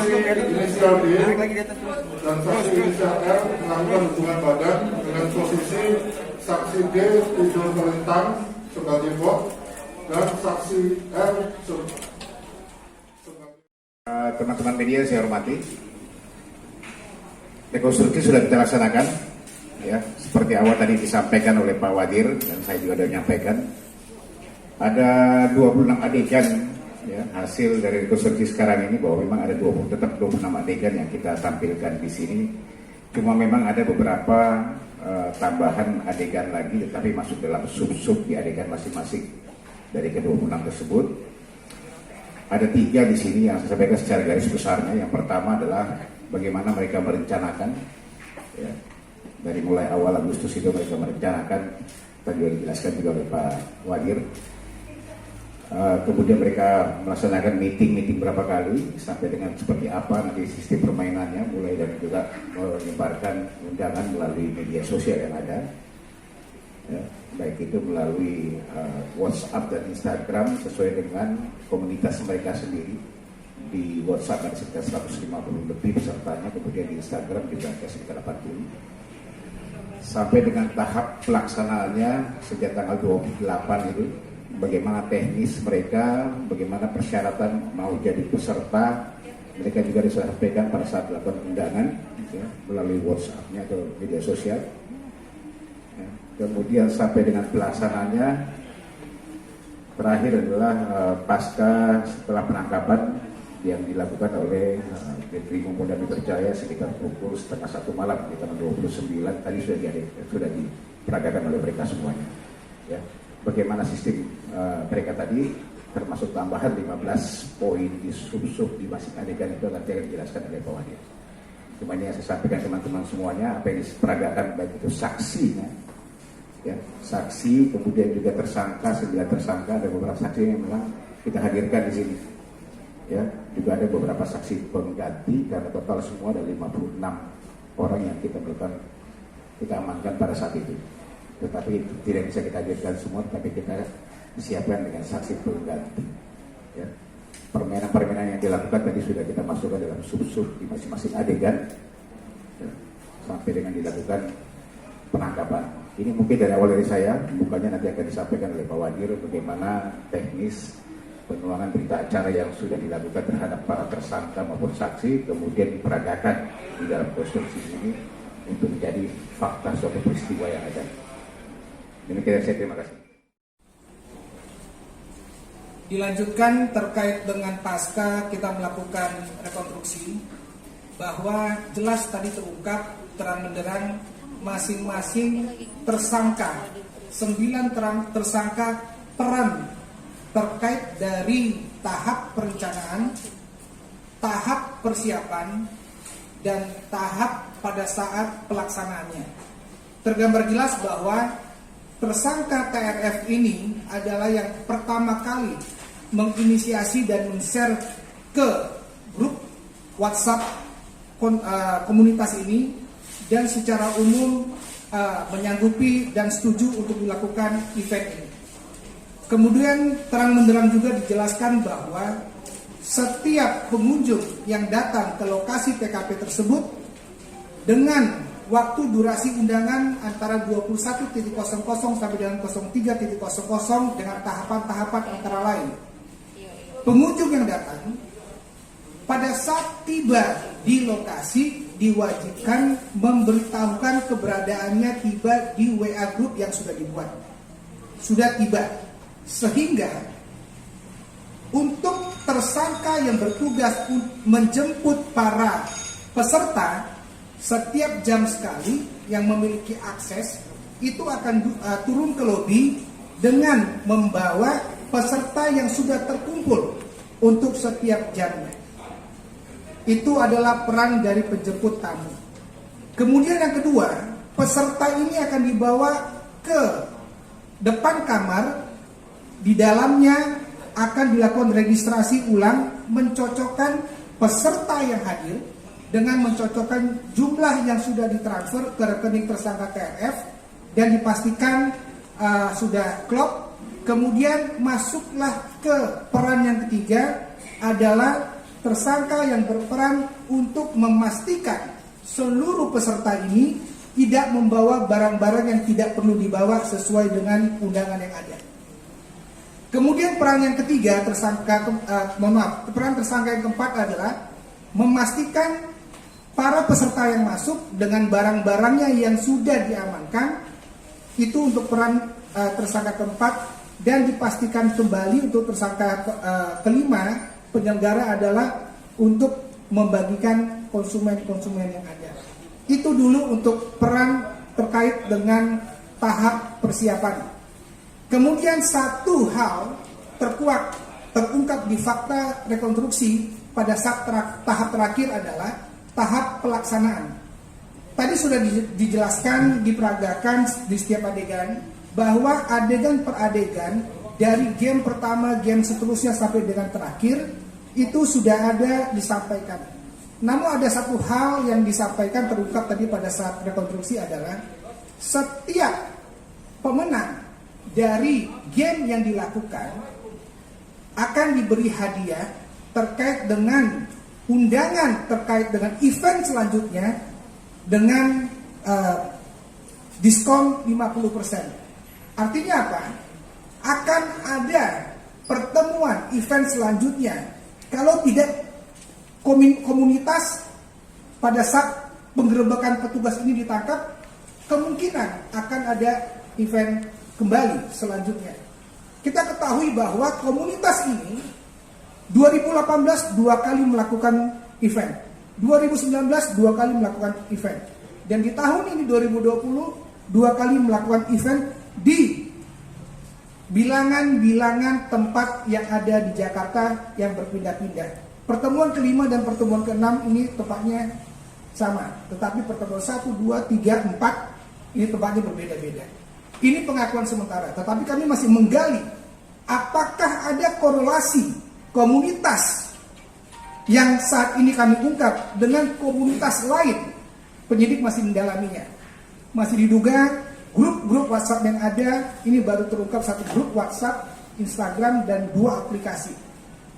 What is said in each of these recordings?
saksi inisial D dan saksi inisial R melakukan hubungan badan dengan posisi saksi D tidur melintang sebagai bot dan saksi R sebagai... Teman-teman media saya hormati, rekonstruksi sudah kita laksanakan, ya seperti awal tadi disampaikan oleh Pak Wadir dan saya juga sudah menyampaikan. Ada 26 adegan ya, hasil dari rekonstruksi sekarang ini, bahwa memang ada tetap 26 adegan yang kita tampilkan di sini. Cuma memang ada beberapa tambahan adegan lagi, tetapi masuk dalam sub-sub di adegan masing-masing dari ke-26 tersebut. Ada 3 di sini yang saya sampaikan secara garis besarnya. Yang pertama adalah bagaimana mereka merencanakan, ya, dari mulai awal Agustus itu mereka merencanakan, tadi sudah dijelaskan juga oleh Pak Wadir. Kemudian mereka melaksanakan meeting berapa kali, sampai dengan seperti apa nanti sistem permainannya, mulai dari juga menyebarkan undangan melalui media sosial yang ada, ya, baik itu melalui WhatsApp dan Instagram sesuai dengan komunitas mereka sendiri. Di WhatsApp ada sekitar 150 lebih pesertanya, kemudian di Instagram juga ada sekitar 80. Sampai dengan tahap pelaksanaannya sejak tanggal 28 itu, bagaimana teknis mereka, bagaimana persyaratan mau jadi peserta, mereka juga disampaikan pada saat melakukan undangan, ya, melalui WhatsApp-nya atau media sosial. Ya, kemudian sampai dengan pelaksanaannya, terakhir adalah pasca setelah penangkapan yang dilakukan oleh Ditrimo Polda Metro Jaya sekitar pukul 1:30 malam di tanggal 29 tadi sudah diperagakan oleh mereka semuanya. Ya. Bagaimana sistem mereka tadi, termasuk tambahan 15 poin di sub-sub di masing adegan itu nanti akan dijelaskan oleh Pak Wadir. Cuma ini yang saya sampaikan teman-teman semuanya, apa yang diperagakan baik itu saksinya, ya, saksi, kemudian juga tersangka, 9 tersangka, ada beberapa saksi yang memang kita hadirkan di sini. Ya, juga ada beberapa saksi pengganti, karena total semua ada 56 orang yang kita amankan pada saat itu. Tetapi tidak bisa kita hadirkan semua, tapi kita siapkan dengan saksi pengganti. Ya. Permainan-permainan yang dilakukan tadi sudah kita masukkan dalam sub-sub di masing-masing adegan, ya, sampai dengan dilakukan penangkapan. Ini mungkin dari awal dari saya, bukannya nanti akan disampaikan oleh Pak Wadir bagaimana teknis penuangan berita acara yang sudah dilakukan terhadap para tersangka maupun saksi, kemudian diperagakan di dalam konstruksi ini untuk menjadi fakta suatu peristiwa yang ada. Demikian saya, terima kasih. Dilanjutkan terkait dengan pasca kita melakukan rekonstruksi, bahwa jelas tadi terungkap terang-benderang masing-masing tersangka, 9 tersangka peran terkait dari tahap perencanaan, tahap persiapan, dan tahap pada saat pelaksanaannya. Tergambar jelas bahwa tersangka TRF ini adalah yang pertama kali menginisiasi dan men-share ke grup WhatsApp komunitas ini, dan secara umum menyanggupi dan setuju untuk dilakukan event ini. Kemudian terang-benderang juga dijelaskan bahwa setiap pengunjung yang datang ke lokasi TKP tersebut dengan waktu durasi undangan antara 21.00 sampai dengan 03.00 dengan tahapan-tahapan antara lain. Pengunjung yang datang pada saat tiba di lokasi diwajibkan memberitahukan keberadaannya tiba di WA group yang sudah dibuat. Sudah tiba. Sehingga untuk tersangka yang bertugas menjemput para peserta setiap jam sekali yang memiliki akses itu akan turun ke lobi dengan membawa peserta yang sudah terkumpul untuk setiap jamnya. Itu adalah peran dari penjemput tamu. Kemudian yang kedua, peserta ini akan dibawa ke depan kamar. Di dalamnya akan dilakukan registrasi ulang, mencocokkan peserta yang hadir dengan mencocokkan jumlah yang sudah ditransfer ke rekening tersangka TRF dan dipastikan sudah klop. Kemudian masuklah ke peran yang ketiga adalah tersangka yang berperan untuk memastikan seluruh peserta ini tidak membawa barang-barang yang tidak perlu dibawa sesuai dengan undangan yang ada. Kemudian peran yang ketiga, peran tersangka yang keempat adalah memastikan para peserta yang masuk dengan barang-barangnya yang sudah diamankan. Itu untuk peran tersangka keempat, dan dipastikan kembali untuk tersangka kelima, penyelenggara adalah untuk membagikan konsumen-konsumen yang ada. Itu dulu untuk peran terkait dengan tahap persiapan. Kemudian satu hal terungkap di fakta rekonstruksi pada saat tahap terakhir adalah tahap pelaksanaan. Tadi sudah dijelaskan, diperagakan di setiap adegan, bahwa adegan per adegan dari game pertama, game seterusnya sampai dengan terakhir itu sudah ada disampaikan. Namun ada satu hal yang disampaikan terungkap tadi pada saat rekonstruksi adalah setiap pemenang dari game yang dilakukan akan diberi hadiah terkait dengan undangan terkait dengan event selanjutnya dengan diskon 50%. Artinya apa? Akan ada pertemuan event selanjutnya. Kalau tidak komunitas pada saat penggerebekan petugas ini ditangkap, kemungkinan akan ada event kembali selanjutnya. Kita ketahui bahwa komunitas ini 2018 2 kali melakukan event, 2019 2 kali melakukan event, dan di tahun ini 2020 2 kali melakukan event di bilangan-bilangan tempat yang ada di Jakarta yang berpindah-pindah. Pertemuan kelima dan pertemuan keenam ini tempatnya sama, tetapi pertemuan 1, 2, 3, 4 ini tempatnya berbeda-beda. Ini pengakuan sementara, tetapi kami masih menggali apakah ada korelasi komunitas yang saat ini kami ungkap dengan komunitas lain. Penyidik masih mendalaminya. Masih diduga grup-grup WhatsApp yang ada, ini baru terungkap satu grup WhatsApp, Instagram, dan 2 aplikasi.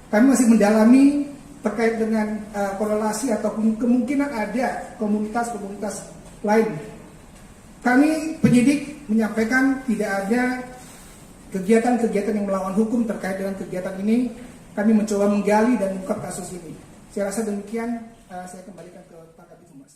Kami masih mendalami terkait dengan korelasi atau kemungkinan ada komunitas-komunitas lain. Kami penyidik menyampaikan tidak ada kegiatan-kegiatan yang melawan hukum terkait dengan kegiatan ini. Kami mencoba menggali dan mengungkap kasus ini. Saya rasa demikian, saya kembalikan ke Pak Kabid Humas.